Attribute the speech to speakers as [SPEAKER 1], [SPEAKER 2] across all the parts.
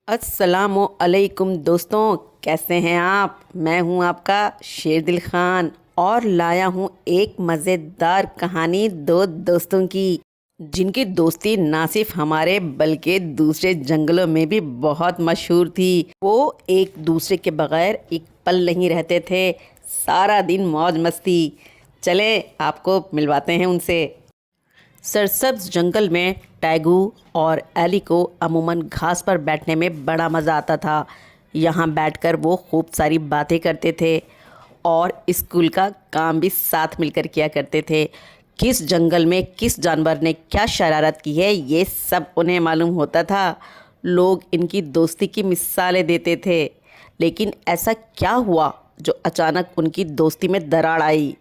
[SPEAKER 1] अस्सलाम अलैकुम दोस्तों, कैसे हैं आप। मैं हूं आपका शेर दिल खान और लाया हूं एक मज़ेदार कहानी दो दोस्तों की जिनकी दोस्ती ना सिर्फ हमारे बल्कि दूसरे जंगलों में भी बहुत मशहूर थी। वो एक दूसरे के बगैर एक पल नहीं रहते थे, सारा दिन मौज मस्ती। चले आपको मिलवाते हैं उनसे। सरसब्ज जंगल में टैगू और एली को अमूमन घास पर बैठने में बड़ा मज़ा आता था। यहाँ बैठकर वो खूब सारी बातें करते थे और स्कूल का काम भी साथ मिलकर किया करते थे। किस जंगल में किस जानवर ने क्या शरारत की है ये सब उन्हें मालूम होता था। लोग इनकी दोस्ती की मिसालें देते थे, लेकिन ऐसा क्या हुआ जो अचानक उनकी दोस्ती में दरार आई।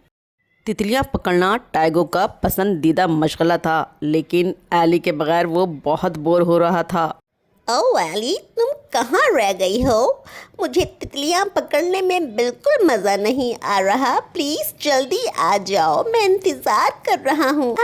[SPEAKER 1] तितलियां पकड़ना टैगो का पसंदीदा मशगला था, लेकिन एली के बगैर वो बहुत बोर हो रहा था।
[SPEAKER 2] ओ एली, तुम कहाँ रह गई हो? मुझे तितलियाँ पकड़ने में बिल्कुल मज़ा नहीं आ रहा। प्लीज़ जल्दी आ जाओ, मैं इंतज़ार कर रहा हूँ।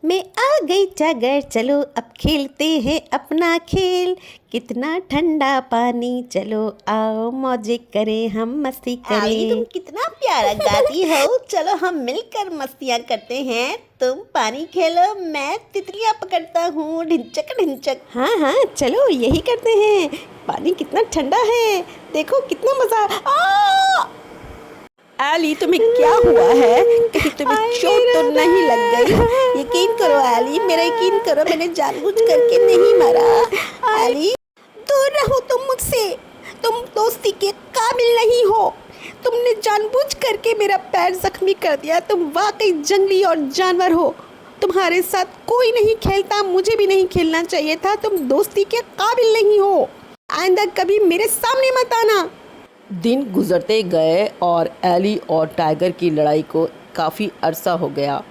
[SPEAKER 2] मैं आ गई जागर, चलो अब खेलते हैं अपना खेल। कितना ठंडा पानी, चलो आओ मौजे करें, हम मस्ती करें। एली, तुम कितना प्यारा गाती हो। चलो हम मिलकर मस्तियाँ करते हैं। तुम पानी खेलो, मैं तितलियाँ पकड़ता हूँ। ढिंचक ढिंचक। हाँ, चलो यही करते हैं। पानी कितना ठंडा है, देखो कितना मज़ा।
[SPEAKER 1] एली, तुम्हें क्या हुआ है? कहीं तुम्हें चोट तो नहीं लग गई?
[SPEAKER 2] यकीन करो एली, मेरा यकीन करो, मैंने जानबूझ करके नहीं मारा। एली, दूर रहो तुम मुझसे। तुम दोस्ती के काबिल नहीं हो। तुमने जानबूझ करके मेरा पैर जख्मी कर दिया। तुम वाकई जंगली और जानवर हो। तुम्हारे साथ कोई नहीं खेलता, मुझे भी नहीं खेलना चाहिए था। तुम दोस्ती के काबिल नहीं हो। आइंदा कभी मेरे सामने मत आना।
[SPEAKER 1] दिन गुजरते गए और एली और टाइगर की लड़ाई को काफ़ी अरसा हो गया।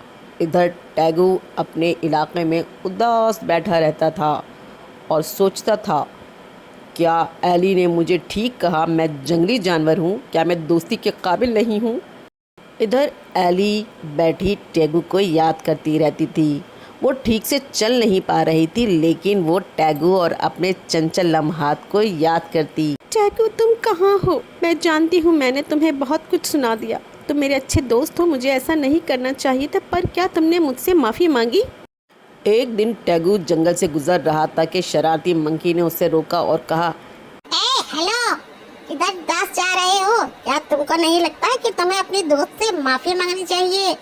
[SPEAKER 1] इधर टैगू अपने इलाके में उदास बैठा रहता था और सोचता था, क्या एली ने मुझे ठीक कहा? मैं जंगली जानवर हूँ, क्या मैं दोस्ती के काबिल नहीं हूँ? इधर एली बैठी टैगू को याद करती रहती थी। वो ठीक से चल नहीं पा रही थी, लेकिन वो टैगू और अपने चंचल लम्हात को याद करती।
[SPEAKER 2] टैगू, तुम कहाँ हो? मैं जानती हूँ मैंने तुम्हें बहुत कुछ सुना दिया। तुम मेरे अच्छे दोस्त हो, मुझे ऐसा नहीं करना चाहिए था, पर क्या तुमने मुझसे माफ़ी मांगी?
[SPEAKER 1] एक दिन टैगू जंगल से गुजर रहा था कि शरारती मंकी ने उसे रोका और कहा,
[SPEAKER 3] हेलो, इधर दास जा रहे हो? क्या तुमको नहीं लगता कि तुम्हें अपने दोस्त से माफी मांगनी चाहिए?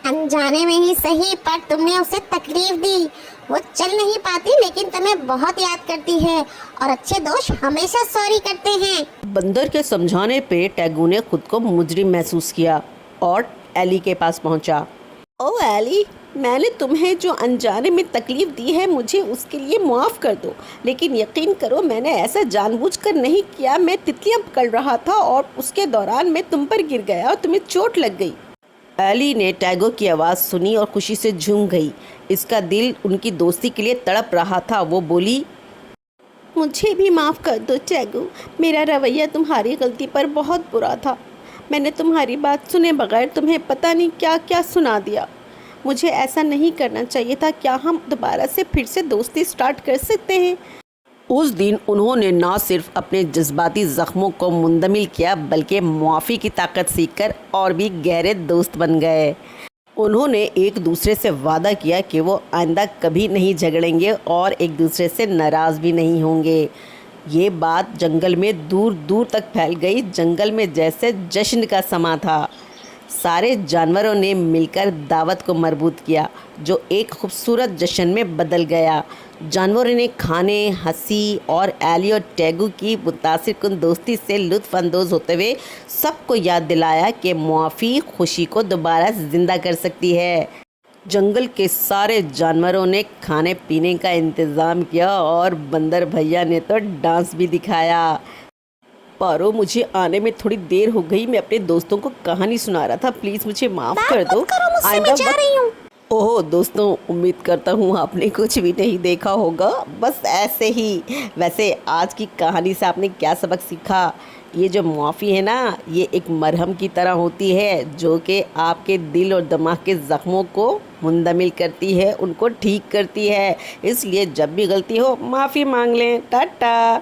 [SPEAKER 3] अनजाने में ही सही, पर तुमने उसे तकलीफ दी। वो चल नहीं पाती, लेकिन तुम्हें बहुत याद करती है और अच्छे दोस्त हमेशा सॉरी करते हैं।
[SPEAKER 1] बंदर के समझाने पे टैगू ने खुद को मुजरिम महसूस किया और एली के पास पहुंचा।
[SPEAKER 2] ओ एली, मैंने तुम्हें जो अनजाने में तकलीफ दी है, मुझे उसके लिए माफ़ कर दो। लेकिन यकीन करो, मैंने ऐसा जानबूझकर नहीं किया। मैं तितलियां पकड़ रहा था और उसके दौरान मैं तुम पर गिर गया और तुम्हें चोट लग गई।
[SPEAKER 1] एली ने टैगो की आवाज़ सुनी और खुशी से झूम गई। इसका दिल उनकी दोस्ती के लिए तड़प रहा था। वो बोली,
[SPEAKER 2] मुझे भी माफ़ कर दो टैगू। मेरा रवैया तुम्हारी गलती पर बहुत बुरा था। मैंने तुम्हारी बात सुने बगैर तुम्हें पता नहीं क्या क्या सुना दिया। मुझे ऐसा नहीं करना चाहिए था। क्या हम दोबारा से फिर से दोस्ती स्टार्ट कर सकते हैं?
[SPEAKER 1] उस दिन उन्होंने ना सिर्फ अपने जज्बाती ज़ख्मों को मुंदमिल किया, बल्कि मुआफ़ी की ताकत सीखकर और भी गहरे दोस्त बन गए। उन्होंने एक दूसरे से वादा किया कि वो आइंदा कभी नहीं झगड़ेंगे और एक दूसरे से नाराज़ भी नहीं होंगे। ये बात जंगल में दूर दूर तक फैल गई। जंगल में जैसे जश्न का समा था। सारे जानवरों ने मिलकर दावत को मरबूत किया, जो एक खूबसूरत जश्न में बदल गया। जानवरों ने खाने, हंसी और एली और टैगू की मुतासिरकुन दोस्ती से लुत्फ़ अंदोज़ होते हुए सबको याद दिलाया कि मुआफ़ी खुशी को दोबारा ज़िंदा कर सकती है। जंगल के सारे जानवरों ने खाने पीने का इंतज़ाम किया और बंदर भैया ने तो डांस भी दिखाया। पारो, मुझे आने में थोड़ी देर हो गई। मैं अपने दोस्तों को कहानी सुना रहा था, प्लीज़ मुझे माफ़ कर दो।
[SPEAKER 3] मैं जा रही हूँ।
[SPEAKER 1] ओह दोस्तों, उम्मीद करता हूँ आपने कुछ भी नहीं देखा होगा, बस ऐसे ही। वैसे आज की कहानी से आपने क्या सबक सीखा? ये जो मुआफ़ी है ना, ये एक मरहम की तरह होती है, जो कि आपके दिल और दिमाग के ज़ख्मों को मुंदमिल करती है, उनको ठीक करती है। इसलिए जब भी गलती हो माफ़ी मांग लें। टाटा।